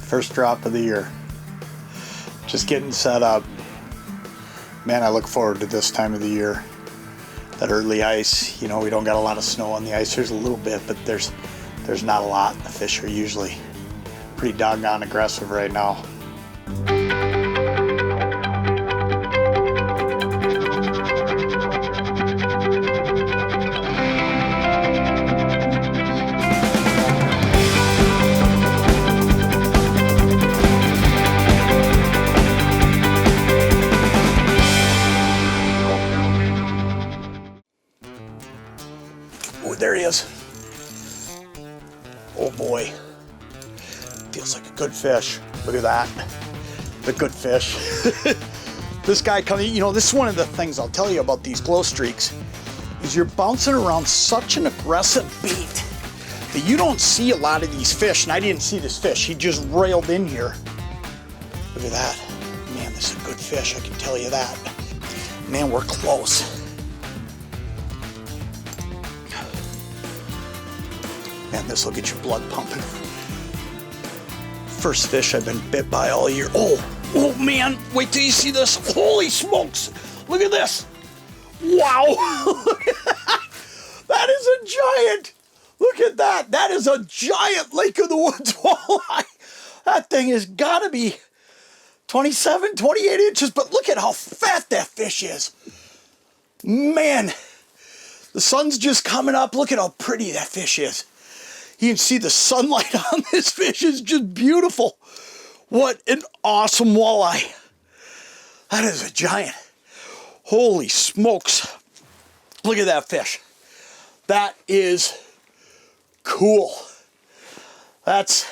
First drop of the year. Just getting set up. Man, I look forward to this time of the year. That early ice, you know, we don't got a lot of snow on the ice. There's a little bit, but there's not a lot. The fish are usually pretty doggone aggressive right now. There he is. Oh boy. Feels like a good fish. Look at that. The good fish. This guy coming, you know, this is one of the things I'll tell you about these glow streaks, is you're bouncing around such an aggressive bait that you don't see a lot of these fish. And I didn't see this fish. He just railed in here. Look at that. Man, this is a good fish, I can tell you that. Man, we're close. Man, this will get your blood pumping. First fish I've been bit by all year. Oh man, wait till you see this. Holy smokes, look at this. Wow, that is a giant. Look at that, that is a giant Lake of the Woods walleye. That thing has gotta be 27, 28 inches, but look at how fat that fish is. Man, the sun's just coming up. Look at how pretty that fish is. You can see the sunlight on this fish is just beautiful. What an awesome walleye. That is a giant. Holy smokes. Look at that fish. That is cool. That's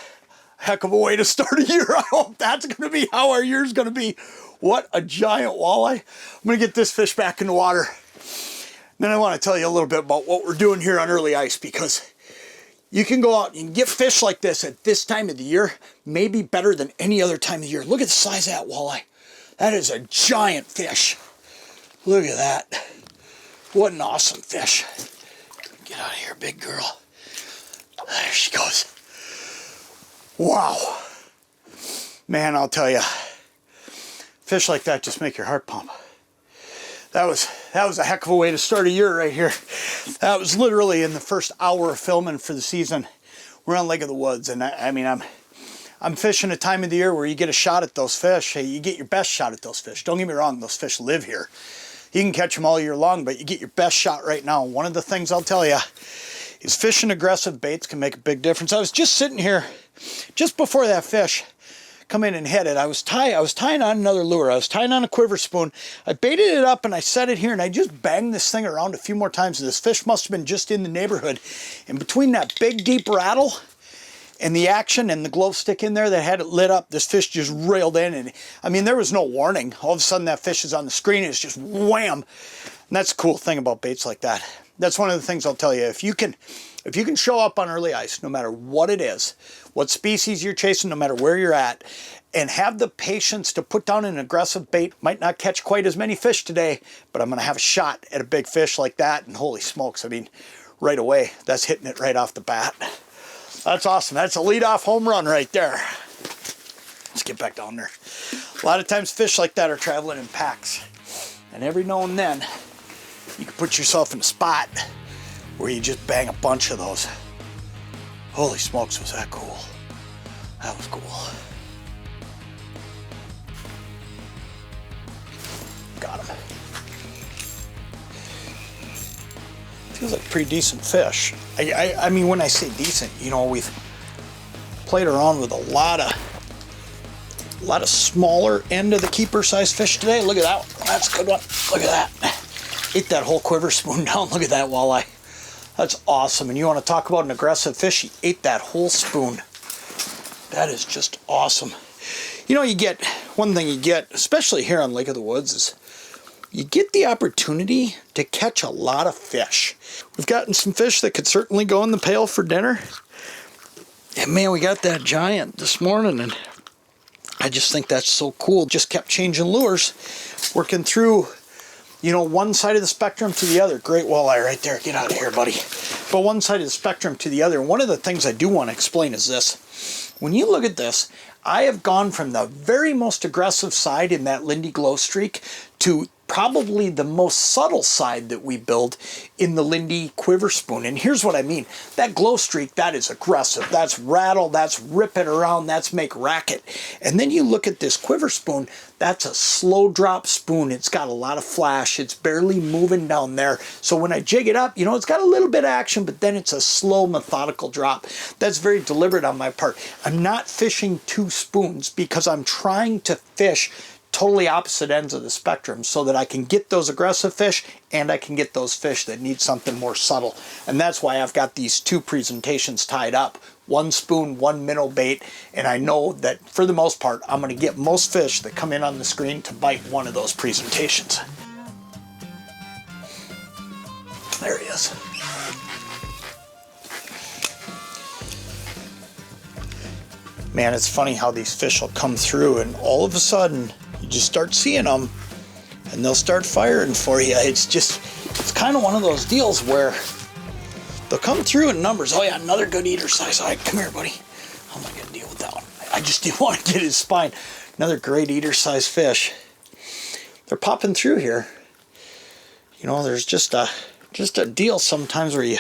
a heck of a way to start a year. I hope that's going to be how our year's going to be. What a giant walleye. I'm going to get this fish back in the water. Then I want to tell you a little bit about what we're doing here on early ice, because you can go out and get fish like this at this time of the year, maybe better than any other time of the year. Look at the size of that walleye. That is a giant fish. Look at that. What an awesome fish. Get out of here, big girl. There she goes. Wow. Man, I'll tell you, fish like that just make your heart pump. That was a heck of a way to start a year right here. That was literally in the first hour of filming for the season. We're on Lake of the Woods, and I mean, I'm fishing a time of the year where you get a shot at those fish. Hey, you get your best shot at those fish. Don't get me wrong, those fish live here. You can catch them all year long, but you get your best shot right now. One of the things I'll tell you is fishing aggressive baits can make a big difference. I was just sitting here, just before that fish come in and hit it. I was tying on another lure. I was tying on a quiver spoon. I baited it up and I set it here, and I just banged this thing around a few more times. This fish must have been just in the neighborhood. And between that big deep rattle and the action and the glow stick in there that had it lit up, this fish just railed in. And I mean, there was no warning. All of a sudden that fish is on the screen and it's just wham. And that's the cool thing about baits like that. That's one of the things I'll tell you. If you can show up on early ice, no matter what it is, what species you're chasing, no matter where you're at, and have the patience to put down an aggressive bait, might not catch quite as many fish today, but I'm going to have a shot at a big fish like that, and holy smokes, I mean, right away, that's hitting it right off the bat. That's awesome. That's a leadoff home run right there. Let's get back down there. A lot of times fish like that are traveling in packs, and every now and then, you can put yourself in a spot where you just bang a bunch of those. Holy smokes, was that cool. That was cool. Got him. Feels like a pretty decent fish. I mean, when I say decent, you know, we've played around with a lot of smaller end of the keeper size fish today. Look at that one. That's a good one. Look at that. Ate that whole quiver spoon down. Look at that walleye. That's awesome. And you want to talk about an aggressive fish? He ate that whole spoon. That is just awesome. You know, you get, one thing you get, especially here on Lake of the Woods, is you get the opportunity to catch a lot of fish. We've gotten some fish that could certainly go in the pail for dinner. And man, we got that giant this morning, and I just think that's so cool. Just kept changing lures, working through you know, one side of the spectrum to the other. Great walleye right there. Get out of here, buddy. But one side of the spectrum to the other. And one of the things I do want to explain is this. When you look at this, I have gone from the very most aggressive side in that Lindy glow streak to probably the most subtle side that we build in the Lindy quiver spoon. And here's what I mean. That glow streak, that is aggressive. That's rattle, that's rip it around, that's make racket. And then you look at this quiver spoon, that's a slow drop spoon. It's got a lot of flash. It's barely moving down there. So when I jig it up, you know, it's got a little bit of action, but then it's a slow, methodical drop. That's very deliberate on my part. I'm not fishing two spoons because I'm trying to fish totally opposite ends of the spectrum so that I can get those aggressive fish and I can get those fish that need something more subtle. And that's why I've got these two presentations tied up. One spoon, one minnow bait, and I know that for the most part, I'm going to get most fish that come in on the screen to bite one of those presentations. There he is. Man, it's funny how these fish will come through and all of a sudden, you just start seeing them and they'll start firing for you. It's kind of one of those deals where they'll come through in numbers. Oh yeah, another good eater size. All right, come here, buddy. I'm not going to deal with that one. I just didn't want to get his spine. Another great eater size fish. They're popping through here. You know, there's just a deal sometimes where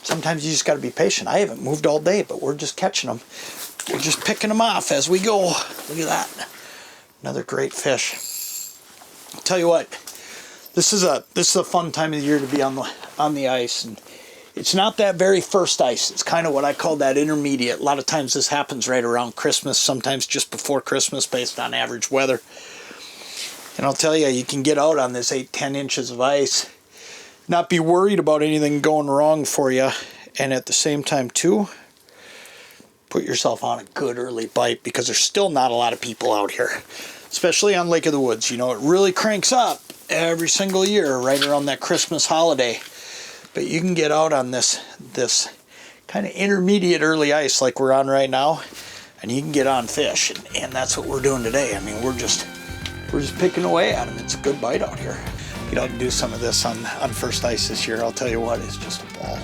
sometimes you just got to be patient. I haven't moved all day, but we're just catching them. We're just picking them off as we go. Look at that. Another great fish. I'll tell you what, this is a fun time of the year to be on the ice, and it's not that very first ice. It's kind of what I call that intermediate. A lot of times this happens right around Christmas, sometimes just before Christmas based on average weather. And I'll tell you, you can get out on this 8-10 inches of ice, not be worried about anything going wrong for you, and at the same time too, put yourself on a good early bite because there's still not a lot of people out here, especially on Lake of the Woods. You know, it really cranks up every single year right around that Christmas holiday. But you can get out on this kind of intermediate early ice like we're on right now, and you can get on fish, and that's what we're doing today. I mean, we're just picking away at them. It's a good bite out here. Get out and do some of this on first ice this year. I'll tell you what, it's just a ball.